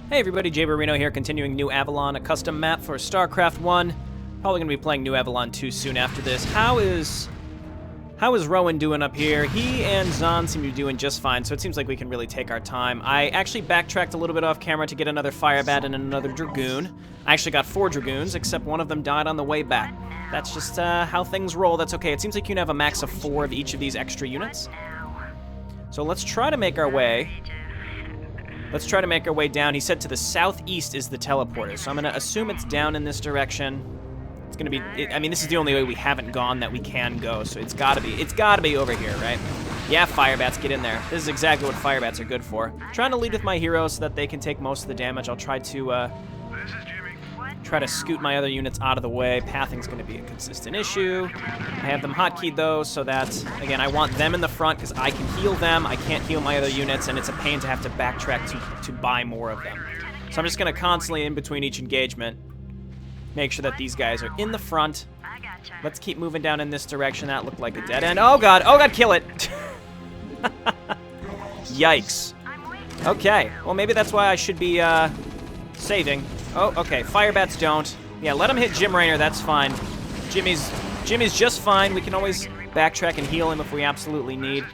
Hey everybody, JayborinoPlays here, continuing New Avalon, a custom map for StarCraft 1. Probably going to be playing New Avalon 2 soon after this. How is Rowan doing up here? He and Zahn seem to be doing just fine, so it seems like we can really take our time. I actually backtracked a little bit off camera to get another Firebat and another Dragoon. I actually got 4 Dragoons, except one of them died on the way back. That's just how things roll. That's okay. It seems like you can have a max of 4 of each of these extra units. So let's try to make our way. Let's try to make our way down. He said to the southeast is the teleporter, so I'm going to assume it's down in this direction. It's going to be, I mean, this is the only way we haven't gone that we can go, so it's got to be over here, right? Yeah, Firebats, get in there. This is exactly what Firebats are good for. Trying to lead with my heroes so that they can take most of the damage. I'll try to scoot my other units out of the way. Pathing's going to be a consistent issue. I have them hotkeyed though, so that, again, I want them in the front because I can heal them. I can't heal my other units, and it's a pain to have to backtrack to buy more of them. So I'm just going to constantly, in between each engagement, make sure that these guys are in the front. Let's keep moving down in this direction. That looked like a dead end. Oh god, kill it! Yikes. Okay, well maybe that's why I should be saving. Oh, okay, Firebats don't. Yeah, let him hit Jim Raynor, that's fine. Jimmy's just fine. We can always backtrack and heal him if we absolutely need.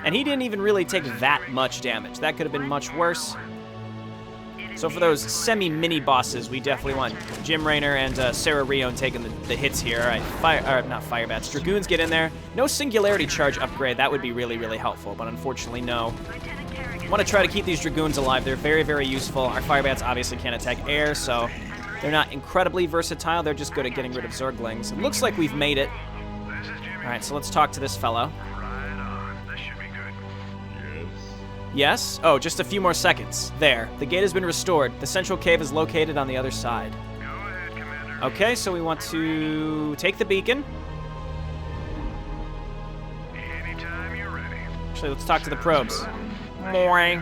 And he didn't even really take that much damage. That could have been much worse. So for those semi-mini bosses, we definitely want Jim Raynor and Sarah Rion taking the hits here. All right, not Firebats. Dragoons get in there. No Singularity Charge upgrade. That would be really, really helpful, but unfortunately, no. I want to try to keep these Dragoons alive. They're very, very useful. Our Firebats obviously can't attack air, so they're not incredibly versatile. They're just good at getting rid of Zerglings. It looks like we've made it. All right, so let's talk to this fellow. Yes? Oh, just a few more seconds. There. The gate has been restored. The central cave is located on the other side. Okay, so we want to take the beacon. Actually, let's talk to the probes. Morning.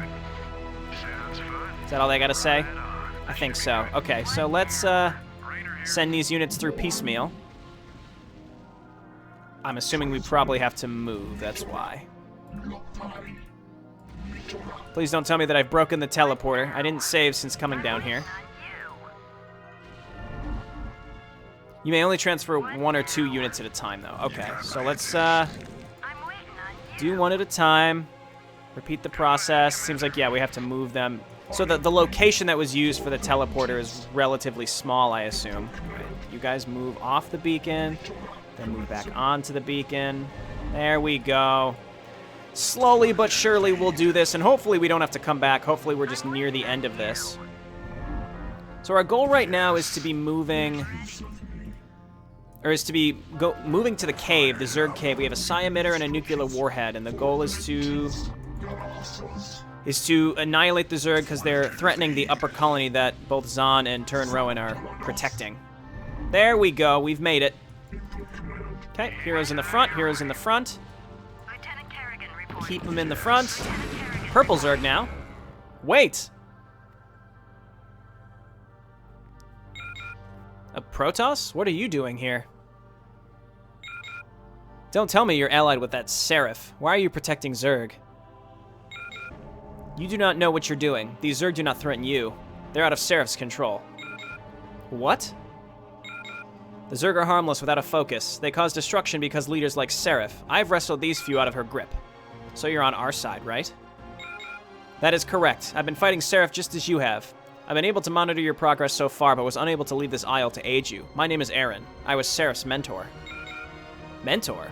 Is that all they gotta say? I think so. Okay, so let's send these units through piecemeal. I'm assuming we probably have to move, that's why. Please don't tell me that I've broken the teleporter. I didn't save since coming down here. You may only transfer 1 or 2 units at a time, though. Okay, so let's do 1 at a time. Repeat the process. Seems like, yeah, we have to move them. So the location that was used for the teleporter is relatively small, I assume. Right. You guys move off the beacon, then move back onto the beacon. There we go. Slowly but surely we'll do this, and hopefully we don't have to come back. Hopefully we're just near the end of this. So our goal right now is to be moving... moving to the cave, the Zerg cave. We have a psi emitter and a nuclear warhead, and the goal is to annihilate the Zerg because they're threatening the upper colony that both Zahn and Terran Rowan are protecting. There we go. We've made it. Okay, heroes in the front. Heroes in the front. Keep them in the front. Purple Zerg now. Wait. A Protoss? What are you doing here? Don't tell me you're allied with that Seraph. Why are you protecting Zerg? You do not know what you're doing. These Zerg do not threaten you. They're out of Seraph's control. What? The Zerg are harmless without a focus. They cause destruction because leaders like Seraph. I've wrestled these few out of her grip. So you're on our side, right? That is correct. I've been fighting Seraph just as you have. I've been able to monitor your progress so far, but was unable to leave this isle to aid you. My name is Aaron. I was Seraph's mentor. Mentor?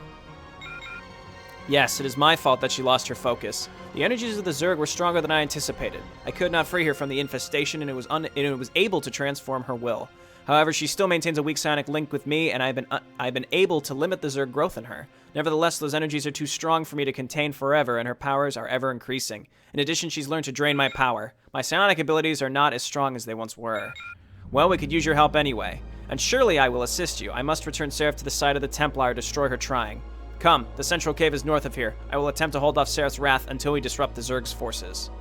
Yes, it is my fault that she lost her focus. The energies of the Zerg were stronger than I anticipated. I could not free her from the infestation, and it was able to transform her will. However, she still maintains a weak psionic link with me, and I've been able to limit the Zerg growth in her. Nevertheless, those energies are too strong for me to contain forever, and her powers are ever increasing. In addition, she's learned to drain my power. My psionic abilities are not as strong as they once were. Well, we could use your help anyway. And surely I will assist you. I must return Seraph to the side of the Templar, destroy her trying. Come, the central cave is north of here. I will attempt to hold off Seraph's wrath until we disrupt the Zerg's forces.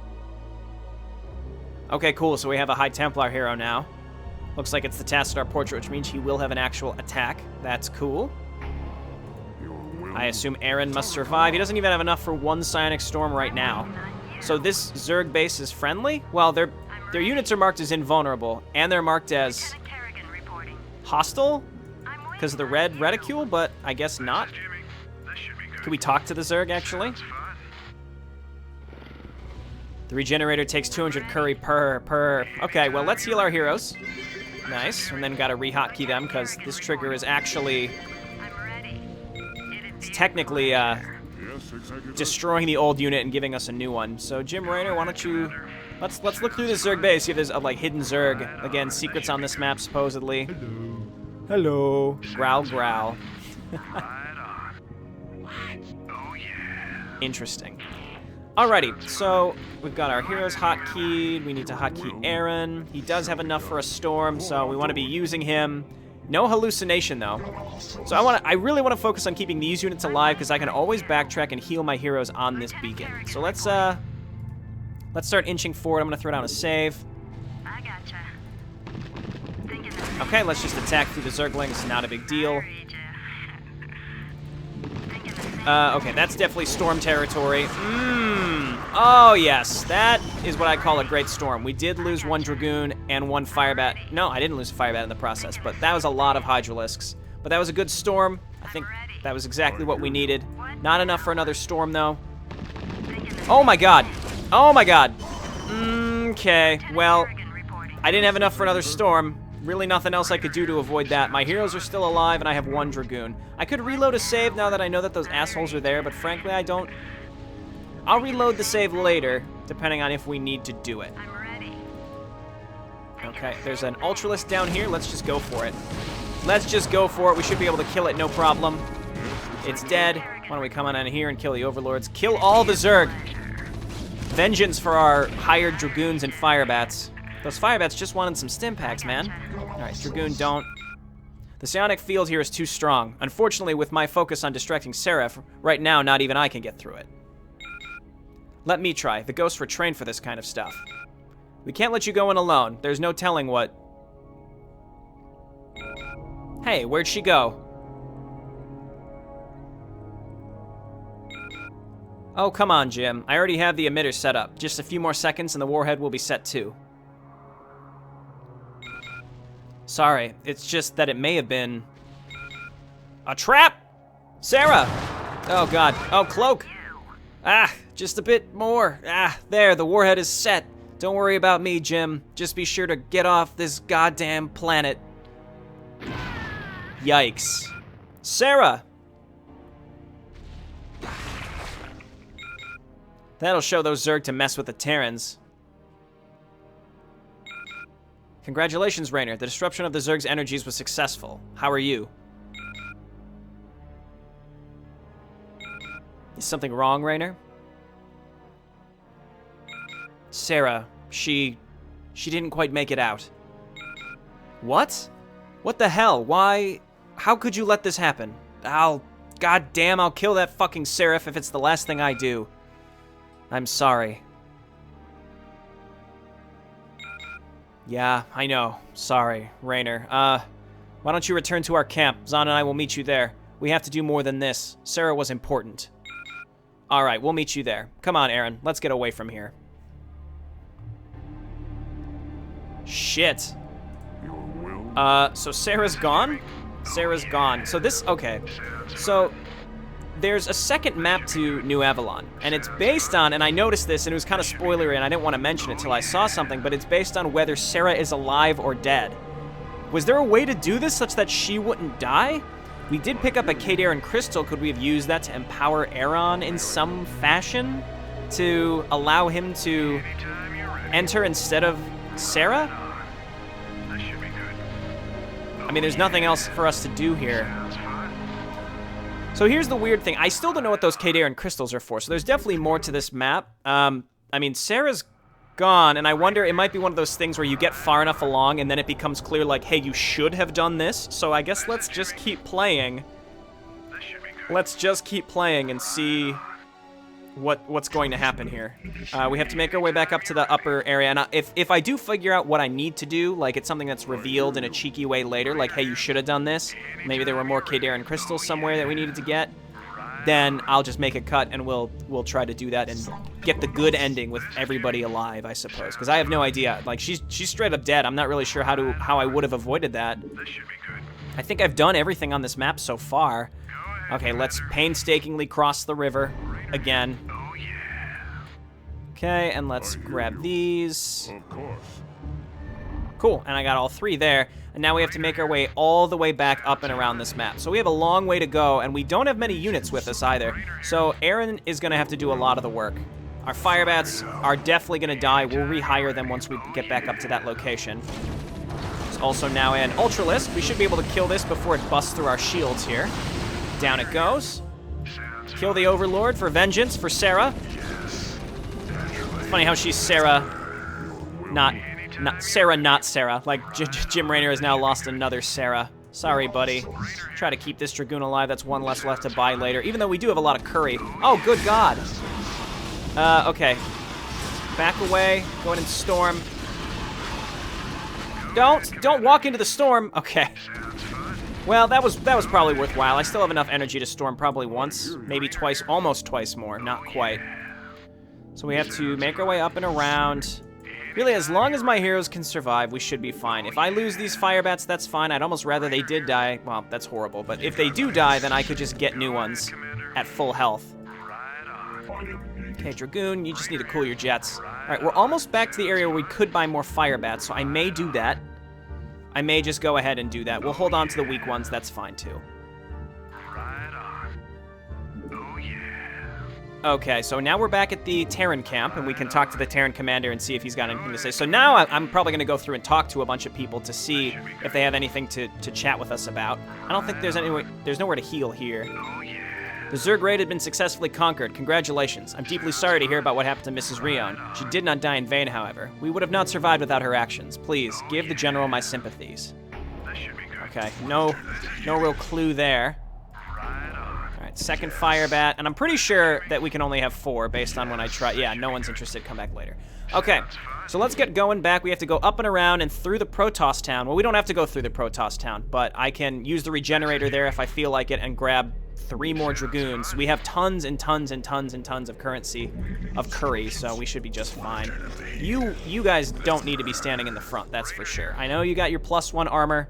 Okay, cool, so we have a High Templar hero now. Looks like it's the Tassadar portrait, which means he will have an actual attack. That's cool. I assume Aaron must survive. He doesn't even have enough for 1 psionic storm right now. So this Zerg base is friendly? Well, Their units are marked as invulnerable, and they're marked as hostile because of the red reticule, but I guess not. Can we talk to the Zerg, actually? The regenerator takes 200 curry per. Okay, well, let's heal our heroes. Nice, and then gotta re-hotkey them, because this trigger is actually... It's technically, destroying the old unit and giving us a new one. So, Jim Raynor, why don't you... Let's look through the Zerg base, see if there's, like, hidden Zerg. Again, secrets on this map, supposedly. Hello. Hello. Growl, growl. Interesting. Alrighty, so we've got our heroes hotkeyed. We need to hotkey Aaron. He does have enough for a storm, so we want to be using him. No hallucination, though. So I really want to focus on keeping these units alive, because I can always backtrack and heal my heroes on this beacon. So let's start inching forward. I'm going to throw down a save. I gotcha. Okay, let's just attack through the Zerglings. Not a big deal. Okay, that's definitely storm territory. Oh, yes. That is what I call a great storm. We did lose one Dragoon and one Firebat. No, I didn't lose a Firebat in the process, but that was a lot of Hydralisks. But that was a good storm. I think that was exactly what we needed. Not enough for another storm, though. Oh, my God. Oh, my God. Okay, well, I didn't have enough for another storm. Really nothing else I could do to avoid that. My heroes are still alive, and I have one Dragoon. I could reload a save now that I know that those assholes are there, but frankly, I don't... I'll reload the save later, depending on if we need to do it. Okay, there's an Ultralisk down here. Let's just go for it. Let's just go for it. We should be able to kill it, no problem. It's dead. Why don't we come on in here and kill the Overlords? Kill all the Zerg! Vengeance for our hired Dragoons and Firebats. Those Firebats just wanted some stim packs, man. Alright, Dragoon, don't. The psionic field here is too strong. Unfortunately, with my focus on distracting Seraph, right now, not even I can get through it. Let me try. The ghosts were trained for this kind of stuff. We can't let you go in alone. There's no telling what... Hey, where'd she go? Oh, come on, Jim. I already have the emitter set up. Just a few more seconds and the warhead will be set too. Sorry, it's just that it may have been... a trap! Sarah! Oh, God. Oh, Cloak! Ah, just a bit more. Ah, there, the warhead is set. Don't worry about me, Jim. Just be sure to get off this goddamn planet. Yikes. Sarah! That'll show those Zerg to mess with the Terrans. Congratulations, Raynor. The disruption of the Zerg's energies was successful. How are you? Is something wrong, Raynor? Sarah, she didn't quite make it out. What? What the hell? Why? How could you let this happen? Goddamn, I'll kill that fucking Seraph if it's the last thing I do. I'm sorry. Yeah, I know. Sorry, Raynor. Why don't you return to our camp? Zahn and I will meet you there. We have to do more than this. Sarah was important. Alright, we'll meet you there. Come on, Aaron. Let's get away from here. Shit. So Sarah's gone? Sarah's gone. So this... Okay. So... There's a second map to New Avalon, and it's based on, and I noticed this, and it was kind of spoilery, and I didn't want to mention it till I saw something, but it's based on whether Sarah is alive or dead. Was there a way to do this such that she wouldn't die? We did pick up a Kadaran crystal. Could we have used that to empower Aaron in some fashion? To allow him to enter instead of Sarah? I mean, there's nothing else for us to do here. So here's the weird thing. I still don't know what those Kadaran crystals are for, so there's definitely more to this map. I mean, Sarah's gone, and I wonder, it might be one of those things where you get far enough along, and then it becomes clear, like, hey, you should have done this. So I guess let's just keep playing. Let's just keep playing and see what's going to happen here. We have to make our way back up to the upper area, and if I do figure out what I need to do, like it's something that's revealed in a cheeky way later, like, hey, you should have done this, maybe there were more Kadaran crystals somewhere that we needed to get, then I'll just make a cut and we'll try to do that and get the good ending with everybody alive, I suppose. Because I have no idea. Like, she's straight up dead. I'm not really sure how I would have avoided that. I think I've done everything on this map so far. Okay, let's painstakingly cross the river again. Okay, and let's grab these. Cool, and I got all 3 there. And now we have to make our way all the way back up and around this map. So we have a long way to go, and we don't have many units with us either. So Aaron is going to have to do a lot of the work. Our firebats are definitely going to die. We'll rehire them once we get back up to that location. There's also now an Ultralisk. We should be able to kill this before it busts through our shields here. Down it goes. Kill the Overlord for vengeance for Sarah. It's funny how she's Sarah, not Sarah. Like, Jim Raynor has now lost another Sarah. Sorry, buddy. Try to keep this Dragoon alive. That's one less left to buy later, even though we do have a lot of curry. Oh, good God. Okay. Back away. Go in and storm. Don't walk into the storm. Okay. Well, that was probably worthwhile. I still have enough energy to storm probably once, maybe twice, almost twice more. Not quite. So we have to make our way up and around. Really, as long as my heroes can survive, we should be fine. If I lose these firebats, that's fine. I'd almost rather they did die. Well, that's horrible. But if they do die, then I could just get new ones at full health. Okay, Dragoon, you just need to cool your jets. All right, we're almost back to the area where we could buy more firebats, so I may do that. I may just go ahead and do that. We'll hold on to the weak ones. That's fine, too. Okay, so now we're back at the Terran camp, and we can talk to the Terran commander and see if he's got anything to say. So now I'm probably going to go through and talk to a bunch of people to see if they have anything to chat with us about. I don't think there's nowhere to heal here. The Zerg raid had been successfully conquered. Congratulations. I'm deeply sorry to hear about what happened to Mrs. Rion. She did not die in vain, however. We would have not survived without her actions. Please, give the general my sympathies. Okay, no real clue there. Second firebat, and I'm pretty sure that we can only have 4 based on when I try. Yeah, no one's interested. Come back later. Okay, so let's get going back. We have to go up and around and through the Protoss town. Well, we don't have to go through the Protoss town, but I can use the regenerator there if I feel like it and grab 3 more Dragoons. We have tons and tons and tons and tons of currency, of curry, so we should be just fine. You guys don't need to be standing in the front, that's for sure. I know you got your +1 armor.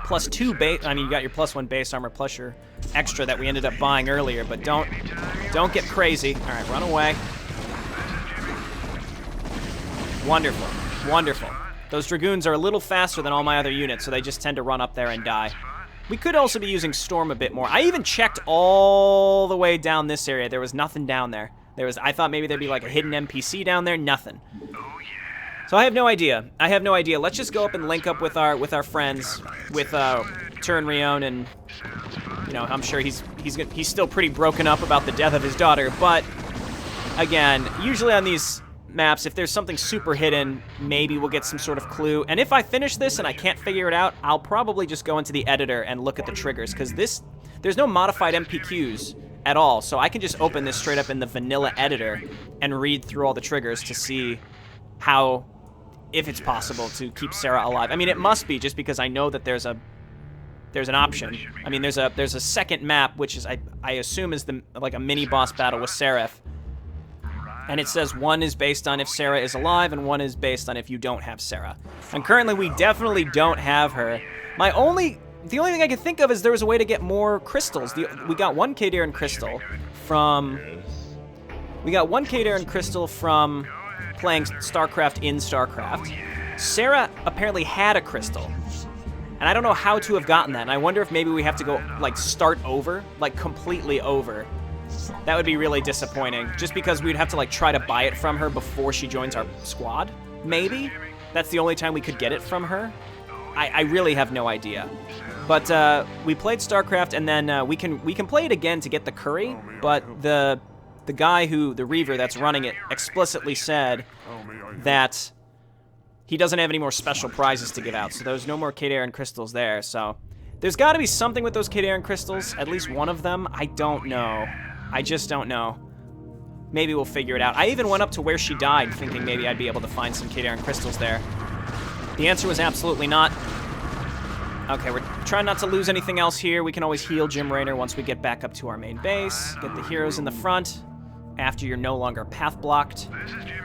+2 base. I mean, you got your +1 base armor plus your extra that we ended up buying earlier, but don't get crazy. All right, run away. Wonderful, wonderful. Those Dragoons are a little faster than all my other units, so they just tend to run up there and die. We could also be using Storm a bit more. I even checked all the way down this area. There was nothing down there. I thought maybe there'd be like a hidden NPC down there. Nothing. So I have no idea. Let's just go up and link up with our friends, with Terran Rion, and you know, I'm sure he's still pretty broken up about the death of his daughter. But again, usually on these maps, if there's something super hidden, maybe we'll get some sort of clue. And if I finish this and I can't figure it out, I'll probably just go into the editor and look at the triggers, because there's no modified MPQs at all, so I can just open this straight up in the vanilla editor and read through all the triggers to see if it's possible to keep Sarah alive. I mean, it must be, just because I know that there's an option. I mean, there's a second map, which is I assume is like a mini boss battle with Seraph. And it says one is based on if Sarah is alive, and one is based on if you don't have Sarah. And currently, we definitely don't have her. The only thing I can think of is there was a way to get more crystals. We got 1 Kadaran crystal from playing StarCraft in StarCraft. Sarah apparently had a crystal, and I don't know how to have gotten that. And I wonder if maybe we have to go like start over, like completely over. That would be really disappointing, just because we'd have to like try to buy it from her before she joins our squad. Maybe that's the only time we could get it from her. I really have no idea. But we played StarCraft, and then we can play it again to get the curry. But the guy the Reaver that's running it explicitly said that he doesn't have any more special prizes to give out, so there's no more Kadaran crystals there. So there's got to be something with those Kadaran crystals, at least one of them. I don't know. I just don't know. Maybe we'll figure it out. I even went up to where she died, thinking maybe I'd be able to find some Kadaran crystals there. The answer was absolutely not. Okay, we're trying not to lose anything else here. We can always heal Jim Raynor once we get back up to our main base. Get the heroes in the front after you're no longer path blocked.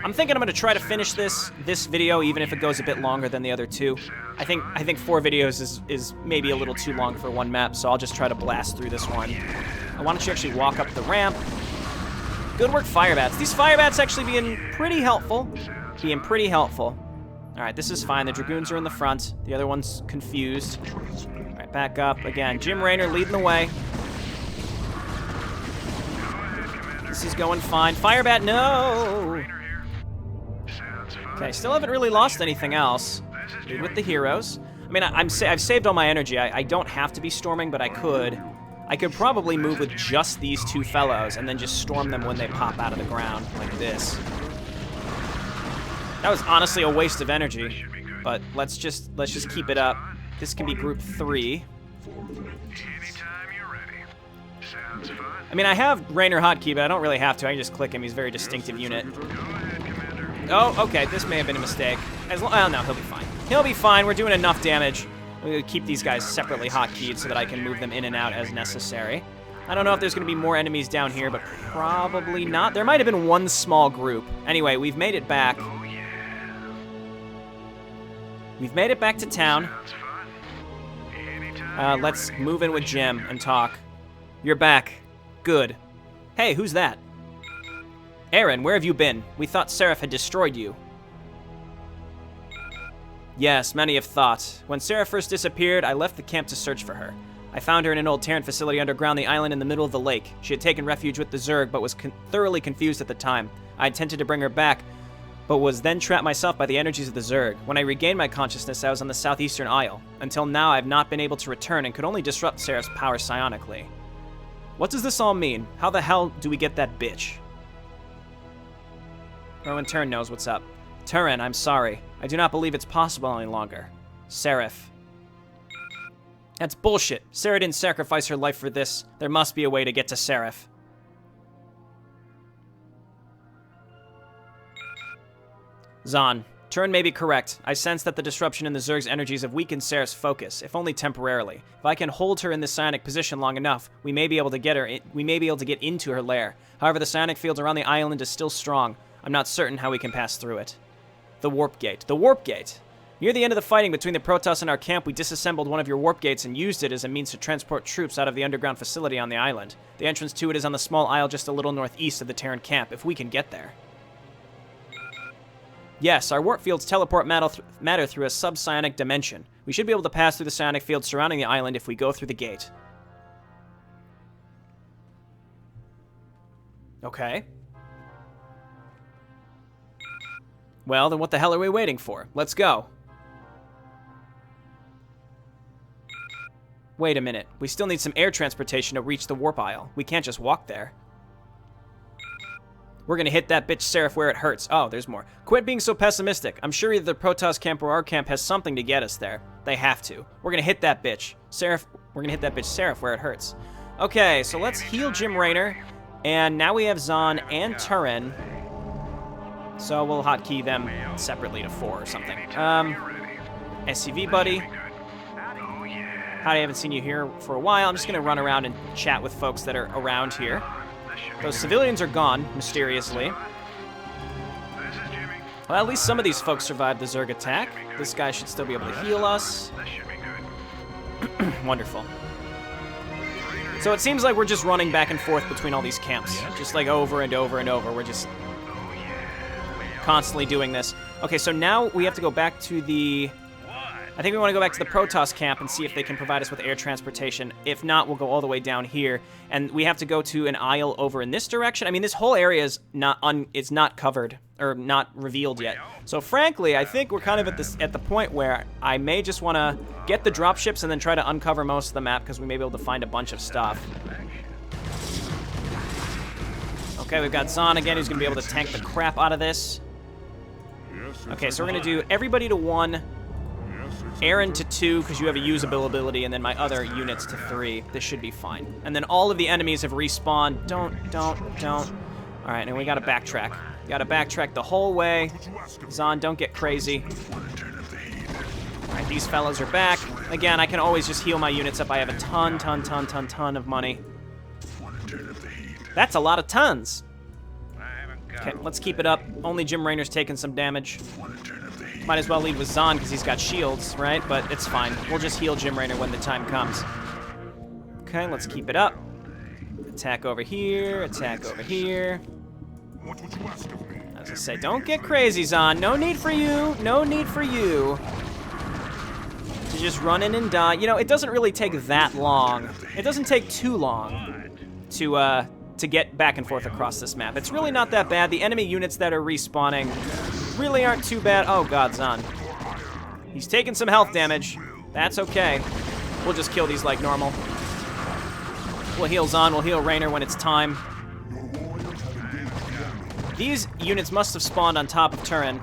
I'm thinking I'm going to try to finish this video, even if it goes a bit longer than the other two. I think 4 videos is maybe a little too long for one map, so I'll just try to blast through this one. Why don't you actually walk up the ramp? Good work, Firebats. These Firebats actually being pretty helpful. All right, this is fine. The Dragoons are in the front. The other one's confused. All right, back up. Again, Jim Raynor leading the way. This is going fine. Firebat, no! Okay, still haven't really lost anything else. Lead with the heroes. I mean, I've saved all my energy. I don't have to be storming, but I could. I could probably move with just these 2 fellows and then just storm them when they pop out of the ground, like this. That was honestly a waste of energy, but let's just keep it up. This can be group 3. I mean, I have Raynor hotkey, but I don't really have to. I can just click him. He's a very distinctive unit. Oh, okay. This may have been a mistake. Oh, no, he'll be fine. He'll be fine. We're doing enough damage. I'm going to keep these guys separately hotkeyed so that I can move them in and out as necessary. I don't know if there's going to be more enemies down here, but probably not. There might have been one small group. Anyway, we've made it back. We've made it back to town. Let's move in with Jim and talk. You're back. Good. Hey, who's that? Aaron, where have you been? We thought Seraph had destroyed you. Yes, many have thought. When Seraph first disappeared, I left the camp to search for her. I found her in an old Terran facility underground the island in the middle of the lake. She had taken refuge with the Zerg, but was thoroughly confused at the time. I intended to bring her back, but was then trapped myself by the energies of the Zerg. When I regained my consciousness, I was on the southeastern isle. Until now, I have not been able to return and could only disrupt Seraph's power psionically. What does this all mean? How the hell do we get that bitch? Rowan Turn knows what's up. Terran, I'm sorry. I do not believe it's possible any longer. Seraph. That's bullshit. Sarah didn't sacrifice her life for this. There must be a way to get to Seraph. Zahn, Turn may be correct. I sense that the disruption in the Zerg's energies have weakened Seraph's focus, if only temporarily. If I can hold her in this psionic position long enough, we may be able to get into her lair. However, the psionic field around the island is still strong. I'm not certain how we can pass through it. The Warp Gate. The Warp Gate! Near the end of the fighting between the Protoss and our camp, we disassembled one of your warp gates and used it as a means to transport troops out of the underground facility on the island. The entrance to it is on the small isle just a little northeast of the Terran camp, if we can get there. Yes, our warp fields teleport matter through a sub-psionic dimension. We should be able to pass through the psionic field surrounding the island if we go through the gate. Okay. Well, then what the hell are we waiting for? Let's go. Wait a minute. We still need some air transportation to reach the warp isle. We can't just walk there. We're gonna hit that bitch Seraph where it hurts. Oh, there's more. Quit being so pessimistic. I'm sure either the Protoss camp or our camp has something to get us there. They have to. We're gonna hit that bitch. We're gonna hit that bitch Seraph where it hurts. Okay, so let's heal Jim Raynor. And now we have Zahn and Terran. So we'll hotkey them separately to 4 or something. SCV buddy. Howdy, I haven't seen you here for a while. I'm just gonna run around and chat with folks that are around here. Those civilians are gone, mysteriously. Well, at least some of these folks survived the Zerg attack. This guy should still be able to heal us. Wonderful. So it seems like we're just running back and forth between all these camps. Just like over and over and over. We're just constantly doing this. Okay, so now we have to go back to the... I think we want to go back to the Protoss camp and see if they can provide us with air transportation. If not, we'll go all the way down here. And we have to go to an isle over in this direction. I mean, this whole area is not covered or not revealed yet. So frankly, I think we're kind of at the point where I may just want to get the dropships and then try to uncover most of the map because we may be able to find a bunch of stuff. Okay, we've got Zahn again, who's going to be able to tank the crap out of this. Okay, so we're going to do everybody to 1. Aaron to 2, because you have a usable ability, and then my other units to 3. This should be fine. And then all of the enemies have respawned. Don't. All right, and we gotta backtrack. Gotta backtrack the whole way. Zahn, don't get crazy. Alright, these fellows are back. Again, I can always just heal my units up. I have a ton of money. That's a lot of tons. Okay, let's keep it up. Only Jim Raynor's taking some damage. Might as well lead with Zahn because he's got shields, right? But it's fine. We'll just heal Jim Raynor when the time comes. Okay, let's keep it up. Attack over here, attack over here. As I say, don't get crazy, Zahn. No need for you. No need for you to just run in and die. You know, it doesn't really take that long. It doesn't take too long to get back and forth across this map. It's really not that bad. The enemy units that are respawning really aren't too bad. Oh god, Zahn. He's taking some health damage. That's okay. We'll just kill these like normal. We'll heal Zahn, we'll heal Raynor when it's time. These units must have spawned on top of Terran.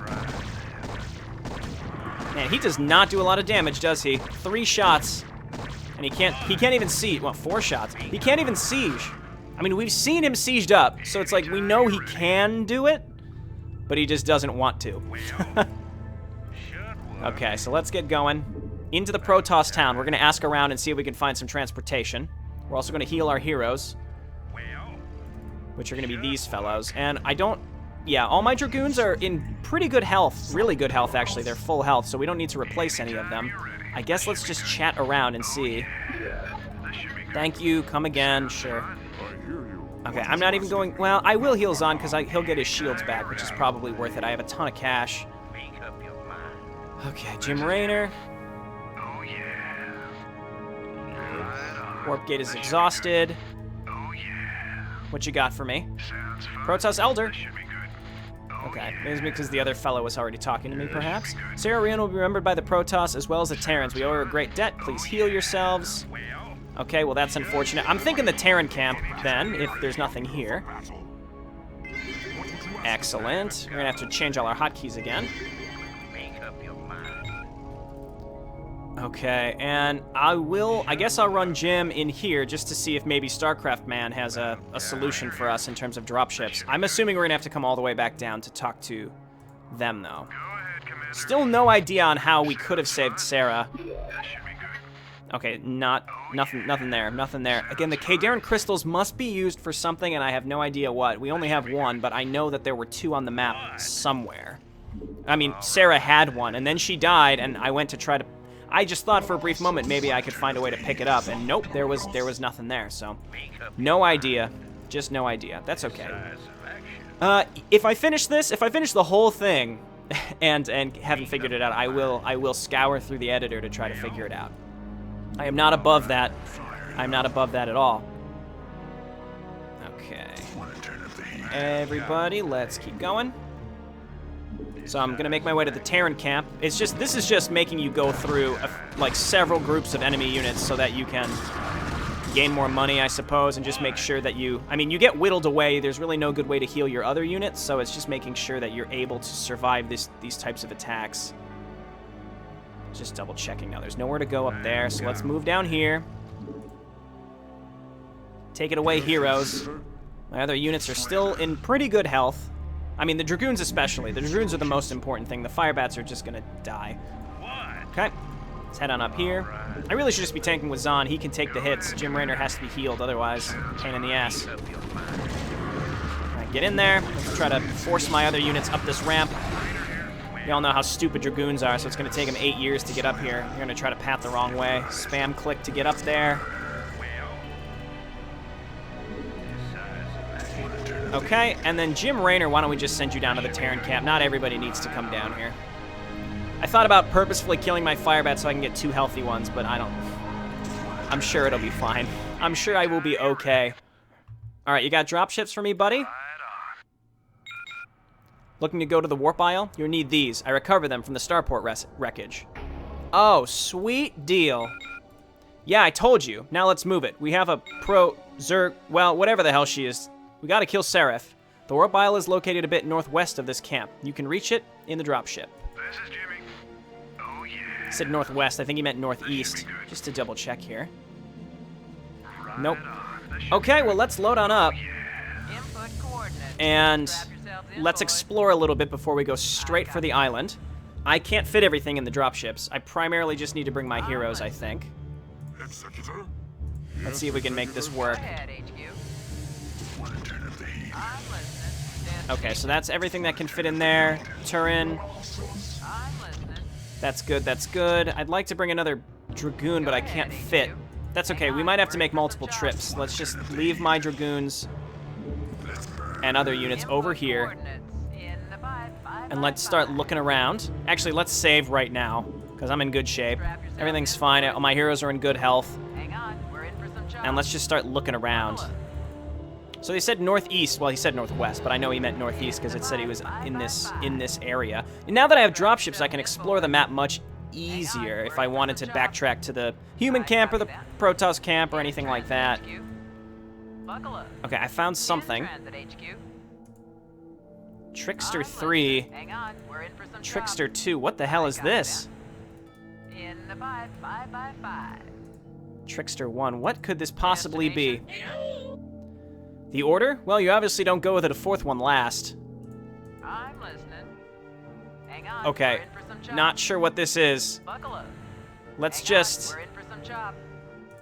Man, he does not do a lot of damage, does he? 3 shots. And he can't even siege. Well, 4 shots. He can't even siege. I mean, we've seen him sieged up, so it's like we know he can do it, but he just doesn't want to. Okay, so let's get going. Into the Protoss town. We're going to ask around and see if we can find some transportation. We're also going to heal our heroes, which are going to be these fellows. And I don't... Yeah, all my Dragoons are in pretty good health. Really good health, actually. They're full health, so we don't need to replace any of them. I guess let's just chat around and see. Thank you. Come again. Sure. Okay, I'm not even going... Well, I will heal Zahn because he'll get his shields back, which is probably worth it. I have a ton of cash. Okay, Jim Raynor. Warp gate is exhausted. What you got for me? Protoss Elder. Okay, maybe because the other fellow was already talking to me, perhaps. Sarah Rian will be remembered by the Protoss as well as the Terrans. We owe her a great debt. Please heal yourselves. Okay, well that's unfortunate. I'm thinking the Terran camp, then, if there's nothing here. Excellent. We're gonna have to change all our hotkeys again. Okay, and I guess I'll run Jim in here just to see if maybe StarCraft Man has a solution for us in terms of dropships. I'm assuming we're gonna have to come all the way back down to talk to them, though. Still no idea on how we could have saved Sarah. Okay, nothing there. Again, the Kadaran crystals must be used for something, and I have no idea what. We only have 1, but I know that there were 2 on the map somewhere. I mean, Sarah had 1, and then she died, and I went to try to... I just thought for a brief moment maybe I could find a way to pick it up, and nope, there was nothing there, so... No idea. Just no idea. That's okay. If I finish the whole thing, and haven't figured it out, I will scour through the editor to try to figure it out. I am not above that. I'm not above that at all. Okay. Everybody, let's keep going. So I'm gonna make my way to the Terran camp. This is just making you go through like several groups of enemy units so that you can gain more money, I suppose, and just make sure that you get whittled away. There's really no good way to heal your other units, so it's just making sure that you're able to survive these types of attacks. Just double checking now. There's nowhere to go up there, so let's move down here. Take it away, heroes. My other units are still in pretty good health. I mean, the Dragoons especially. The Dragoons are the most important thing. The Firebats are just gonna die. Okay, let's head on up here. I really should just be tanking with Zahn. He can take the hits. Jim Raynor has to be healed, otherwise, pain in the ass. All right, get in there. Let's try to force my other units up this ramp. Y'all know how stupid Dragoons are, so it's going to take them 8 years to get up here. You're going to try to path the wrong way. Spam click to get up there. Okay, and then Jim Raynor, why don't we just send you down to the Terran camp? Not everybody needs to come down here. I thought about purposefully killing my Firebats so I can get 2 healthy ones, but I don't... I'm sure it'll be fine. I'm sure I will be okay. All right, you got dropships for me, buddy? Looking to go to the warp aisle? You'll need these. I recover them from the starport wreckage. Oh, sweet deal. Yeah, I told you. Now let's move it. We have a Zerg, well, whatever the hell she is. We gotta kill Seraph. The warp aisle is located a bit northwest of this camp. You can reach it in the dropship. This is Jimmy. Oh yeah. I said northwest. I think he meant northeast. Just to double check here. Nope. Okay, well, let's load on up. And let's explore a little bit before we go straight for the island. I can't fit everything in the dropships. I primarily just need to bring my heroes, I think. Let's see if we can make this work. Okay, so that's everything that can fit in there. Terran. That's good, that's good. I'd like to bring another Dragoon, but I can't fit. That's okay, we might have to make multiple trips. Let's just leave my Dragoons and other units over here. And let's start looking around. Actually, let's save right now, because I'm in good shape. Everything's fine, my heroes are in good health. And let's just start looking around. So they said northeast. Well, he said northwest, but I know he meant northeast because it said he was in this area. And now that I have dropships, I can explore the map much easier if I wanted to backtrack to the human camp or the Protoss camp or anything like that. Okay, I found something. Trickster 3. Trickster 2. What the hell is this? Trickster 1. What could this possibly be? The Order? Well, you obviously don't go with it a fourth one last. I'm listening. Hang on. Okay, not sure what this is. Let's just...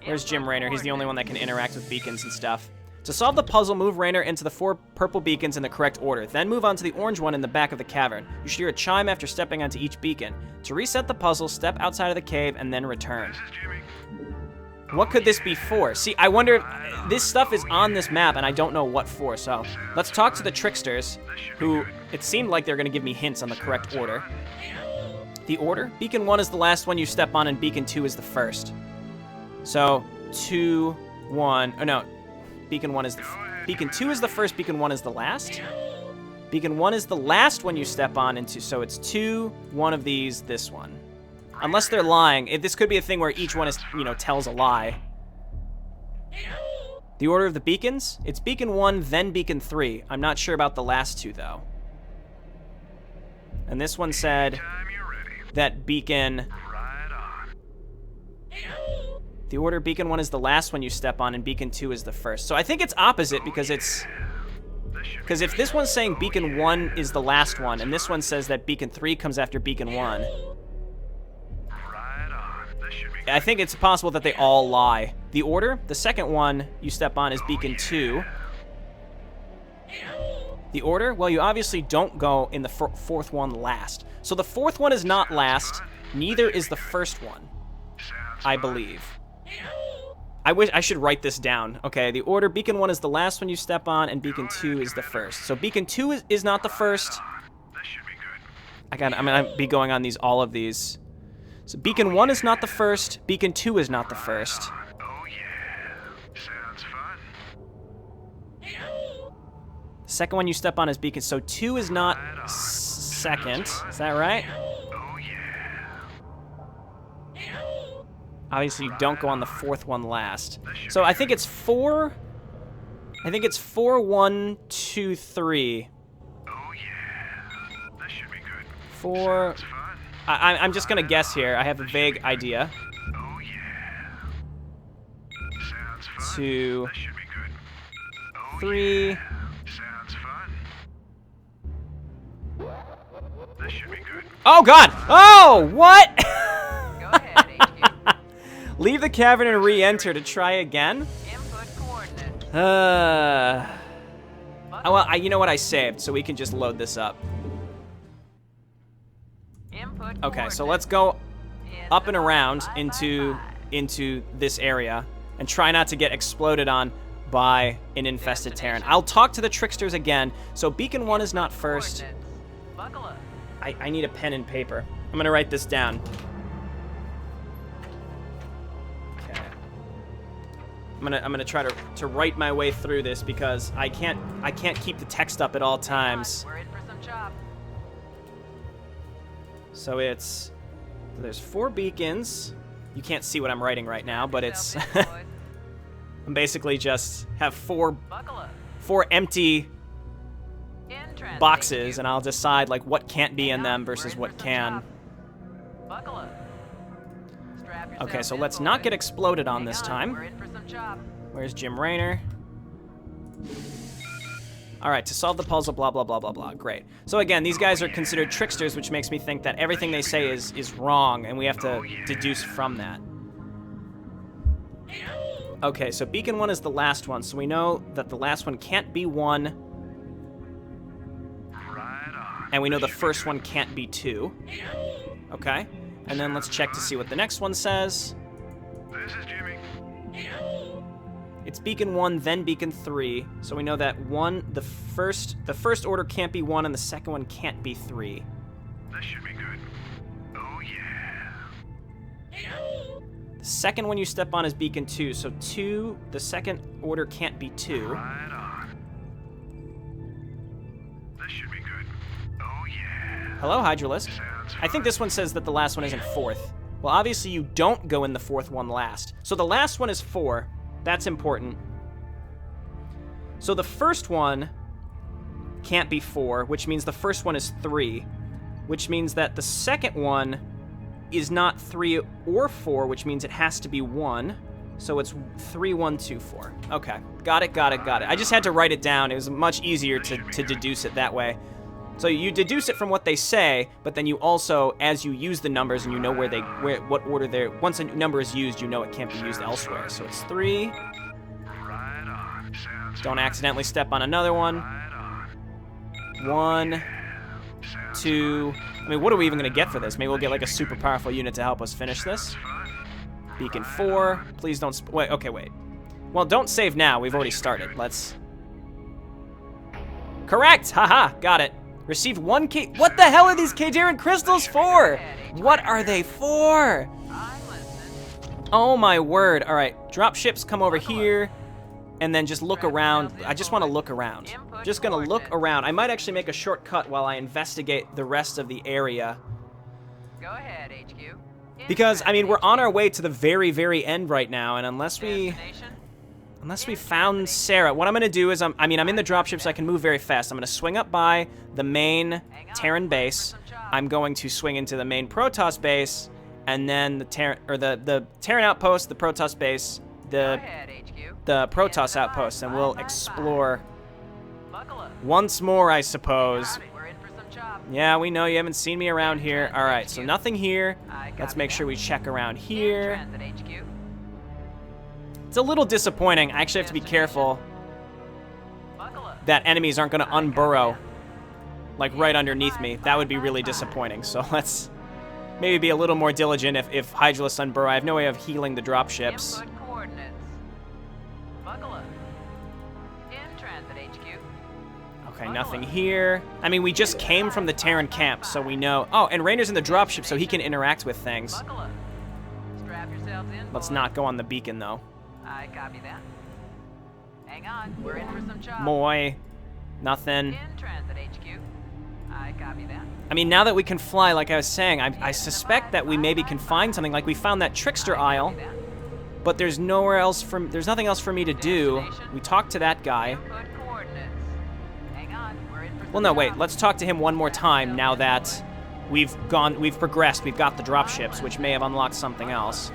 Where's Jim Raynor? He's the only one that can interact with beacons and stuff. To solve the puzzle, move Raynor into the 4 purple beacons in the correct order. Then move on to the orange one in the back of the cavern. You should hear a chime after stepping onto each beacon. To reset the puzzle, step outside of the cave and then return. What could this be for? See, I wondered, this stuff is on this map and I don't know what for, so let's talk to the tricksters, who it seemed like they're going to give me hints on the correct order. The order? Beacon 1 is the last one you step on and Beacon 2 is the first. So, 2, 1, oh no, Beacon 1 is the, Beacon 2 is the first, Beacon 1 is the last? Beacon 1 is the last one you step on into, so it's 2, 1 of these, this one. Unless they're lying. This could be a thing where each one is, you know, tells a lie. The order of the beacons? It's Beacon 1, then Beacon 3. I'm not sure about the last two, though. And this one said that Beacon... The order Beacon 1 is the last one you step on, and Beacon 2 is the first. So I think it's opposite, because it's... Because if this one's saying Beacon 1 is the last one, and this one says that Beacon 3 comes after Beacon 1... I think it's possible that they all lie. The order, the second one you step on is Beacon 2. The order, well, you obviously don't go in the fourth one last. So the fourth one is not last, neither is the first one, I believe. I should write this down. Okay, the order, Beacon 1 is the last one you step on, and Beacon 2 is the first. So Beacon 2 is not the first. I'm gonna be going on all of these. So Beacon 1 is not the first, Beacon 2 is not the first. Oh yeah, sounds fun. The second one you step on is Beacon, so 2 is not second, is that right? Oh yeah. Obviously you don't go on the fourth one last. So I think it's 4, 1, 2, 3. Oh yeah, that should be good. 4, Sounds fun. I'm just gonna guess here, I have a vague idea. Oh yeah. Sounds fun. 2, That should be good. Oh 3. yeah. Sounds fun. That should be good. Oh god! Oh, what? Go ahead, HQ. Leave the cavern and re-enter to try again? Input coordinates. Well, you know what, I saved, so we can just load this up. Input Okay, so let's go coordinates. up and around into this area and try not to get exploded on by an infested Terran. I'll talk to the tricksters again. So Beacon 1 is not first. Buckle up. I need a pen and paper. I'm gonna write this down. Okay. I'm gonna try to write my way through this because I can't keep the text up at all times. We're in for some chop. So there's 4 beacons. You can't see what I'm writing right now, but it's I'm basically just have 4 Buckle up. empty In transit, boxes, HQ. and I'll decide like what can't be in Hang them on, versus we're in what for some can. chop. Buckle up. Strap yourself Okay, so in, let's not boys. get exploded on Hang this We're time. in for some chop. Where's Jim Raynor? All right, to solve the puzzle, blah, blah, blah, blah, blah. Great. So again, these guys are considered tricksters, which makes me think that everything they say is wrong, and we have to deduce from that. Okay, so Beacon 1 is the last one, so we know that the last one can't be 1, and we know the first one can't be 2. Okay, and then let's check to see what the next one says. This is Jimmy. It's Beacon 1, then Beacon 3, so we know that the first order can't be 1, and the second one can't be 3. This should be good. Oh yeah. The second one you step on is Beacon 2, so 2, the second order can't be 2. Right on. This should be good. Oh yeah. Hello, Hydralisk. Sounds I think this one says that the last one isn't 4th. Well, obviously you don't go in the 4th one last. So the last one is 4. That's important. So the first one can't be 4, which means the first one is 3, which means that the second one is not 3 or 4, which means it has to be 1. So it's 3, 1, 2, 4. Okay, got it, got it, got it. I just had to write it down. It was much easier to deduce it that way. So you deduce it from what they say, but then you also, as you use the numbers and you know what order they're, once a number is used, you know it can't be used elsewhere. So it's 3. right on. Sounds Don't accidentally step on another one. right on. 1, Sounds 2. I mean, what are we even going to get for this? Maybe we'll get like a super powerful unit to help us finish this. fun. Beacon 4. Please don't... wait, okay, wait. Well, don't save now. We've already started. Let's... Correct! Haha! Got it. Receive 1 K... What the hell are these Kadaran crystals for? What are they for? I'm listening. Oh my word. Alright, dropships come over here. And then just look around. I just want to look around. Just gonna look around. I might actually make a shortcut while I investigate the rest of the area. Go ahead, HQ. Because, I mean, we're on our way to the very, very end right now, and unless we Destination? found Sarah, what I'm gonna do is, I'm in the dropship, so I can move very fast. I'm gonna swing up by the main Terran base. I'm going to swing into the main Protoss base, and then the Terran outpost, the Protoss base, Go the ahead, HQ. Protoss outpost, and we'll explore Buckle up. once more, I suppose. Howdy, we're in for some chop. Yeah, we know you haven't seen me around here. All right, so nothing here. Let's make sure we check around here. In transit, HQ. It's a little disappointing. I actually have to be careful Buckle up. that enemies aren't going to unburrow, like right underneath me. That would be really disappointing. So let's maybe be a little more diligent if Hydralisk unburrow. I have no way of healing the dropships. Input coordinates. Buckle up. In transit, HQ. Okay, nothing here. I mean, we just came from the Terran camp, so we know. Oh, and Raynor's in the dropship, so he can interact with things. Buckle up. Strap yourselves in. Let's boys. not go on the beacon, though. I copy that. Hang on, we're in for some chop. Moy. Nothing. In transit, HQ. I copy that. I mean, now that we can fly, like I was saying, I suspect that we maybe can find something. Like we found that Trickster Isle, Copy that. but there's nothing else for me to do. We talked to that guy. Input coordinates. Hang on, we're in for some Well, no, wait. chop. Let's talk to him one more time now that we've progressed. We've got the dropships, which may have unlocked something else.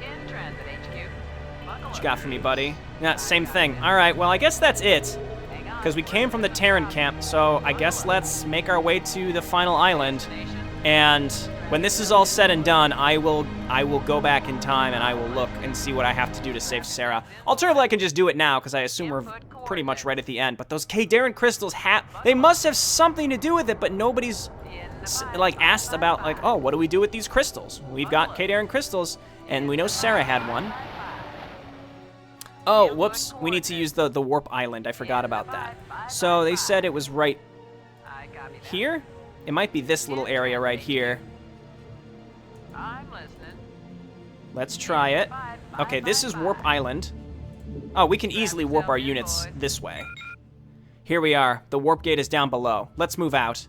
In transit, HQ. Buckle What you up. got for me, buddy? Yeah, same thing. All right, well, I guess that's it. Hang on. Because we came from the Terran camp, so I guess let's make our way to the final island. Destination. And when this is all said and done, I will go back in time and I will look and see what I have to do to save Sarah. Alternatively, I can just do it now because I assume we're pretty much right at the end. But those Kadaran crystals they must have something to do with it, but nobody's like asked about like, oh, what do we do with these crystals? We've got Kadaran crystals, and we know Sarah had one. Oh, whoops, we need to use the warp island. I forgot about that. So they said it was right I copy that. here. It might be this little area right here. I'm listening. Let's try it. Okay, this is Warp Island. Oh, we can easily warp our units this way. Here we are. The warp gate is down below. Let's move out.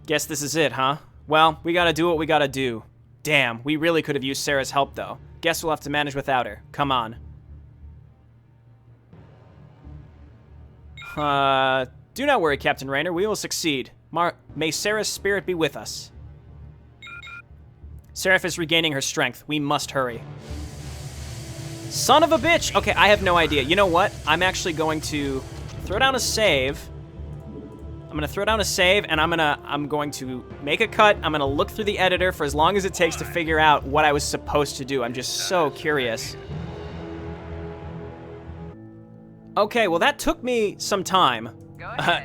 Guess this is it, huh? Well, we gotta do what we gotta do. Damn, we really could have used Sarah's help, though. Guess we'll have to manage without her. Come on. Do not worry, Captain Raynor. We will succeed. May Sarah's spirit be with us. Seraph is regaining her strength. We must hurry. Son of a bitch! Okay, I have no idea. You know what? I'm actually going to throw down a save. I'm gonna throw down a save, and I'm going to make a cut. I'm gonna look through the editor for as long as it takes to figure out what I was supposed to do. I'm just so curious. Okay, well that took me some time.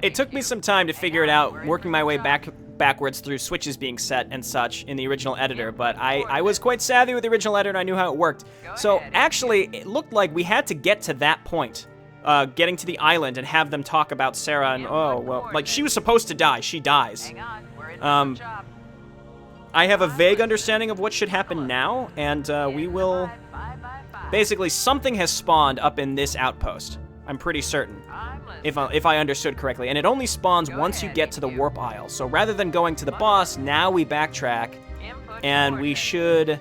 It took me some time to figure it out, working my way backwards through switches being set and such in the original editor, but I was quite savvy with the original editor and I knew how it worked. So actually, it looked like we had to get to that point, getting to the island and have them talk about Sarah and, oh, well, like she was supposed to die, she dies. I have a vague understanding of what should happen now, and we will, basically something has spawned up in this outpost. I'm pretty certain, if I understood correctly. And it only spawns once you get to the warp aisle. So rather than going to the boss, now we backtrack, and we should,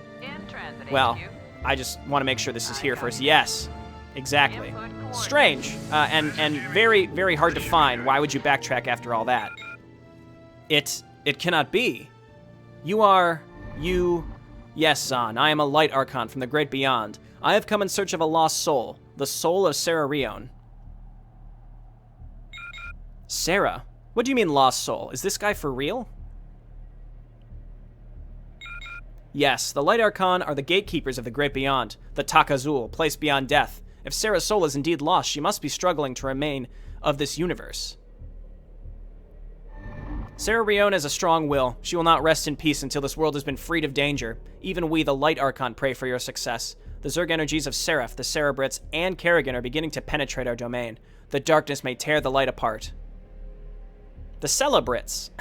well, I just want to make sure this is here first. Yes, exactly. Strange, and very, very hard to find. Why would you backtrack after all that? It cannot be. Yes, Zahn, I am a light archon from the great beyond. I have come in search of a lost soul, the soul of Sarah Rion. Sarah? What do you mean lost soul? Is this guy for real? Yes, the light archon are the gatekeepers of the great beyond, the Takazul, place beyond death. If Sarah's soul is indeed lost, she must be struggling to remain of this universe. Sarah Rion has a strong will. She will not rest in peace until this world has been freed of danger. Even we, the light archon, pray for your success. The Zerg energies of Seraph, the Cerebrits, and Kerrigan are beginning to penetrate our domain. The darkness may tear the light apart. The Celebrits.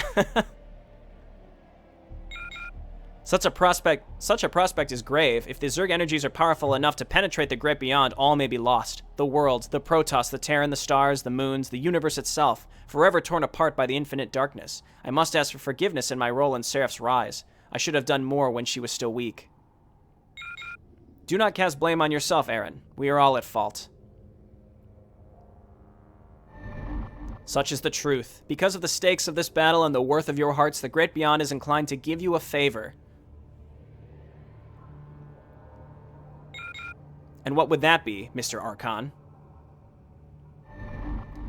Such a prospect is grave. If the Zerg energies are powerful enough to penetrate the great beyond, all may be lost. The worlds, the Protoss, the Terran, the stars, the moons, the universe itself, forever torn apart by the infinite darkness. I must ask for forgiveness in my role in Seraph's rise. I should have done more when she was still weak. Do not cast blame on yourself, Aaron. We are all at fault. Such is the truth. Because of the stakes of this battle and the worth of your hearts, the great beyond is inclined to give you a favor. And what would that be, Mr. Archon?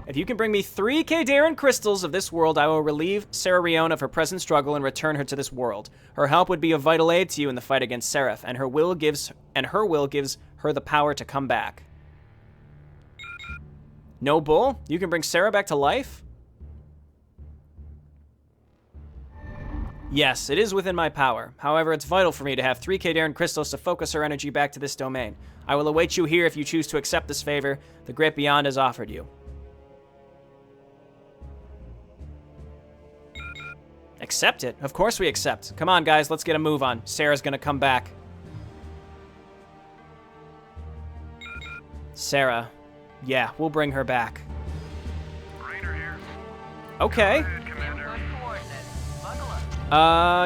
If you can bring me 3 Kadaran crystals of this world, I will relieve Sarah Rion of her present struggle and return her to this world. Her help would be of vital aid to you in the fight against Seraph, and her will gives her the power to come back. No bull? You can bring Sarah back to life? Yes, it is within my power. However, it's vital for me to have 3 Kadaran crystals to focus her energy back to this domain. I will await you here if you choose to accept this favor the Great Beyond has offered you. Accept it? Of course we accept. Come on, guys, let's get a move on. Sarah's gonna come back. Sarah. Yeah, we'll bring her back. Raynor here. Okay. Commander.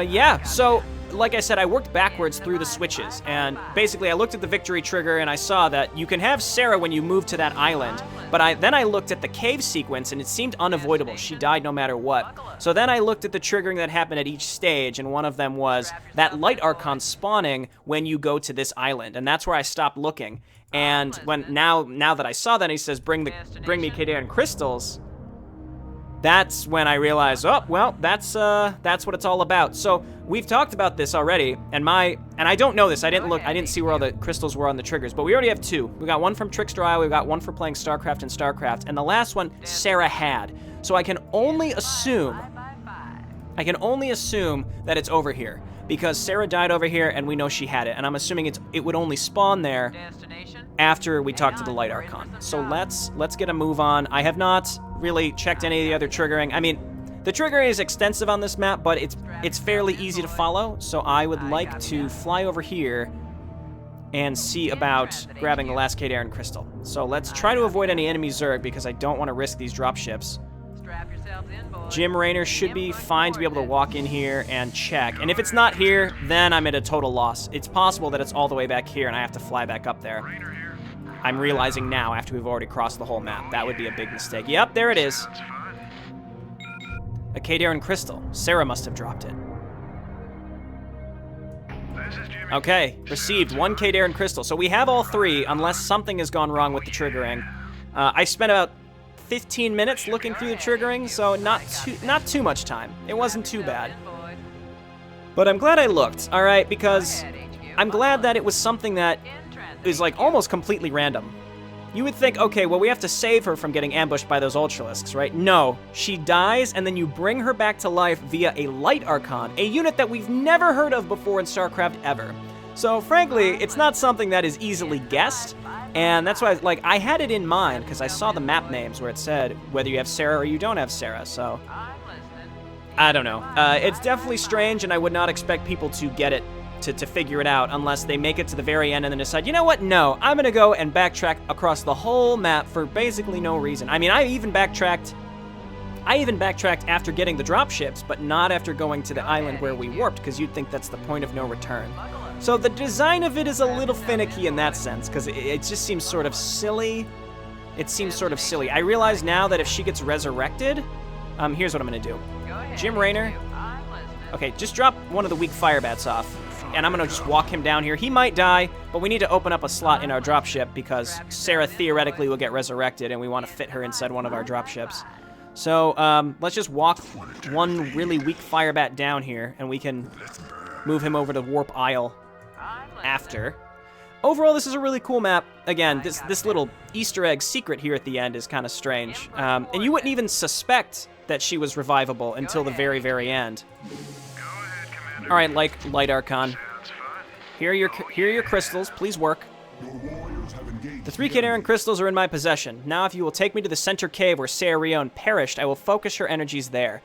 Yeah, so, like I said, I worked backwards through the switches, and basically I looked at the victory trigger and I saw that you can have Sarah when you move to that island, but then I looked at the cave sequence and it seemed unavoidable. She died no matter what. So then I looked at the triggering that happened at each stage, and one of them was that light archon spawning when you go to this island, and that's where I stopped looking. And when now that I saw that, he says, bring me Kadaran crystals. That's when I realized, oh, well, that's what it's all about. So we've talked about this already, and I don't know this. I didn't see where all the crystals were on the triggers, but we already have 2. We got one from Trickster Isle, we got one for playing StarCraft and StarCraft, and the last one Sarah had. So I can only assume that it's over here, because Sarah died over here and we know she had it, and I'm assuming it would only spawn there after we talk to the light archon. So let's get a move on. I have not really checked any of the other triggering. I mean, the triggering is extensive on this map, but it's fairly easy to follow, so I would like to fly over here and see about grabbing the last Kadaran crystal. So let's try to avoid any enemy Zerg, because I don't want to risk these dropships. Jim Raynor should be fine to be able to walk in here and check. And if it's not here, then I'm at a total loss. It's possible that it's all the way back here and I have to fly back up there. I'm realizing now, after we've already crossed the whole map, that would be a big mistake. Yep, there it is. A Kadaran crystal. Sarah must have dropped it. This is Jim Okay, received 1 Terran crystal. So we have all 3, unless something has gone wrong with the triggering. I spent about 15 minutes looking through the triggering, so not too much time. It wasn't too bad. But I'm glad I looked, all right, because I'm glad that it was something that is like almost completely random. You would think, okay, well, we have to save her from getting ambushed by those Ultralisks, right? No, she dies, and then you bring her back to life via a Light Archon, a unit that we've never heard of before in StarCraft ever. So, frankly, it's not something that is easily guessed, and that's why, like, I had it in mind, because I saw the map names where it said whether you have Sarah or you don't have Sarah, so I don't know. It's definitely strange, and I would not expect people to get it, to figure it out, unless they make it to the very end and then decide, you know what, no, I'm gonna go and backtrack across the whole map for basically no reason. I mean, I even backtracked after getting the dropships, but not after going to the island where we warped, because you'd think that's the point of no return. So the design of it is a little finicky in that sense, because it just seems sort of silly. It seems sort of silly. I realize now that if she gets resurrected, here's what I'm gonna do. Jim Raynor, okay, just drop one of the weak fire bats off, and I'm gonna just walk him down here. He might die, but we need to open up a slot in our dropship because Sarah theoretically will get resurrected, and we want to fit her inside one of our dropships. So let's just walk one really weak fire bat down here, and we can move him over to Warp Isle after. Overall, this is a really cool map. Again, this little Easter egg secret here at the end is kind of strange, and you wouldn't even suspect that she was revivable until the very, very end. All right, like Light Archon. Here are your crystals. Please work. The 3 Terran crystals are in my possession. Now, if you will take me to the center cave where Sarah Rion perished, I will focus her energies there.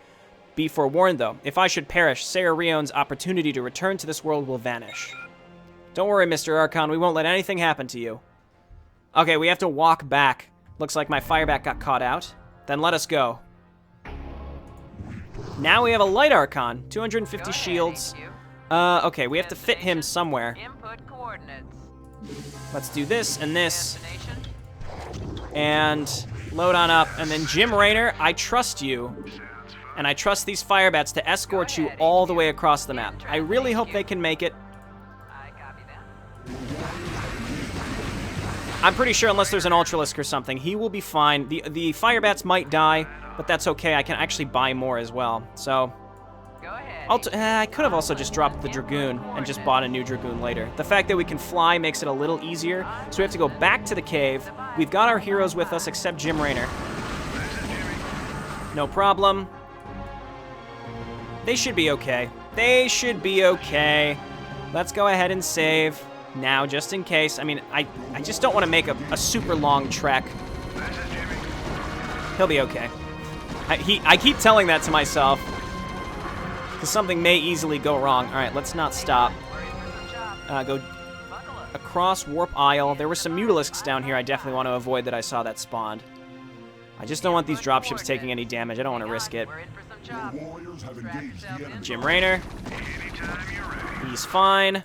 Be forewarned, though. If I should perish, Sarah Rion's opportunity to return to this world will vanish. Don't worry, Mr. Archon. We won't let anything happen to you. Okay, we have to walk back. Looks like my firebat got caught out. Then let us go. Now we have a Light Archon, 250 shields. Okay, we have to fit him somewhere. Let's do this and this. And load on up. And then Jim Raynor, I trust you. And I trust these firebats to escort you all the way across the map. I really hope they can make it. I'm pretty sure unless there's an Ultralisk or something, he will be fine. The firebats might die, but that's okay. I can actually buy more as well. So I could have also just dropped the Dragoon and just bought a new Dragoon later. The fact that we can fly makes it a little easier. So we have to go back to the cave. We've got our heroes with us except Jim Raynor. No problem. They should be okay. They should be okay. Let's go ahead and save now, just in case. I mean, I just don't want to make a super long trek. He'll be okay. I keep telling that to myself, because something may easily go wrong. All right, let's not stop. Go across Warp Isle. There were some Mutalisks down here I definitely want to avoid that I saw that spawned. I just don't want these dropships taking any damage. I don't want to risk it. Jim Raynor. He's fine.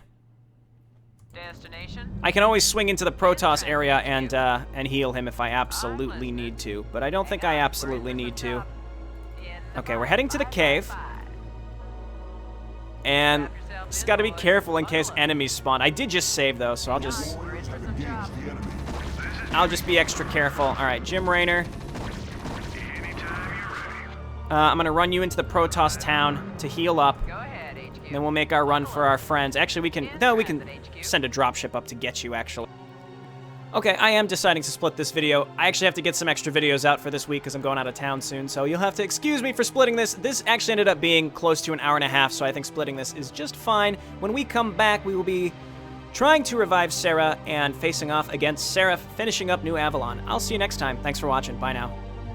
I can always swing into the Protoss area and heal him if I absolutely need to, but I don't think I absolutely need to. Okay, we're heading to the cave. And just gotta be careful in case enemies spawn. I did just save though, so I'll just be extra careful. All right, Jim Raynor. I'm gonna run you into the Protoss town to heal up. Then we'll make our run for our friends. Actually, we can send a dropship up to get you, actually. Okay, I am deciding to split this video. I actually have to get some extra videos out for this week because I'm going out of town soon, so you'll have to excuse me for splitting this. This actually ended up being close to an hour and a half, so I think splitting this is just fine. When we come back, we will be trying to revive Sarah and facing off against Sarah, finishing up New Avalon. I'll see you next time. Thanks for watching. Bye now.